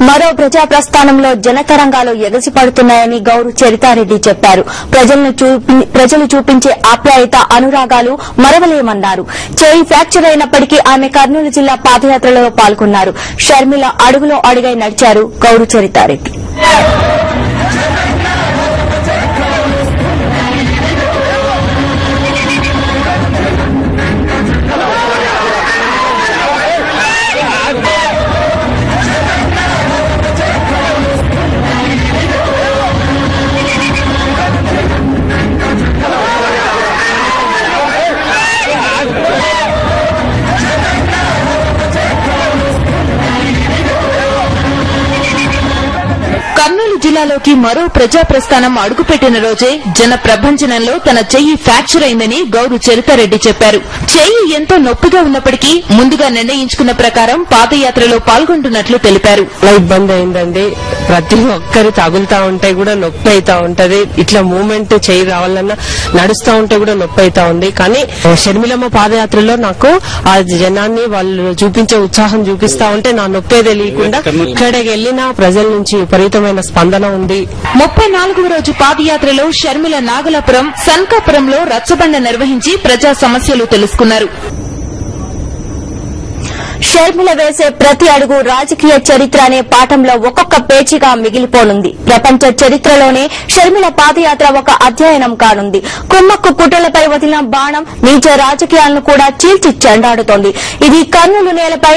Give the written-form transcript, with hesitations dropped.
మరో ప్రజా ప్రస్థానంలో జనతరంగాలు ఎగసిపడుతున్నాయని గౌరు చరితారెడ్డి చెప్పారు. ప్రజలు చూపించే ఆప్యాయత, అనురాగాలు మరవలేమన్నారు. చేయి ఫ్రాక్చర్ అయినప్పటికీ ఆమె కర్నూలు జిల్లా పాదయాత్రలో పాల్గొన్నారు. షర్మిల అడుగులో అడుగై నడిచారు గౌరు చరితారెడ్డి. కర్నూలు జిల్లాలోకి మరో ప్రజా ప్రస్థానం అడుగుపెట్టిన రోజే జన ప్రభంజనంలో తన చెయ్యి ఫ్రాక్చర్ అయిందని గౌరు చరితారెడ్డి చెప్పారు. చెయ్యి ఎంతో నొప్పిగా ఉన్నప్పటికీ ముందుగా నిర్ణయించుకున్న ప్రకారం పాదయాత్రలో పాల్గొంటున్నట్లు తెలిపారు. ఇబ్బంది అయిందండి. ప్రతి ఒక్కరు తగులుతా ఉంటే కూడా నొప్పి అవుతా ఉంటది. ఇట్లా మూమెంట్ చేయి రావాలన్నా నడుస్తా ఉంటే కూడా నొప్పి అవుతా ఉంది. కానీ షర్మిలమ్మ పాదయాత్రలో నాకు ఆ జనాన్ని వాళ్ళు చూపించే ఉత్సాహం చూపిస్తా ఉంటే నా నొప్పే తెలియకుండా ఇక్కడికి వెళ్లిన ప్రజల నుంచి విపరీతమైన స్పందన ఉంది. 34వ రోజు పాదయాత్రలో షర్మిల నాగలాపురం, సన్కాపురంలో రచ్చబండ నిర్వహించి ప్రజా సమస్యలు తెలుసుకున్నారు. షర్మిల వేసే ప్రతి అడుగు రాజకీయ చరిత్ర అనే పాఠంలో ఒక్కొక్క పేజీగా మిగిలిపోనుంది. ప్రపంచ చరిత్రలోనే షర్మిల పాదయాత్ర ఒక అధ్యయనం కానుంది. కుమ్మక్కు కుట్రలపై వదిలిన బాణం నీచ రాజకీయాలను కూడా చీల్చి చెండాడుతోంది. ఇది కర్నూలు నేలపై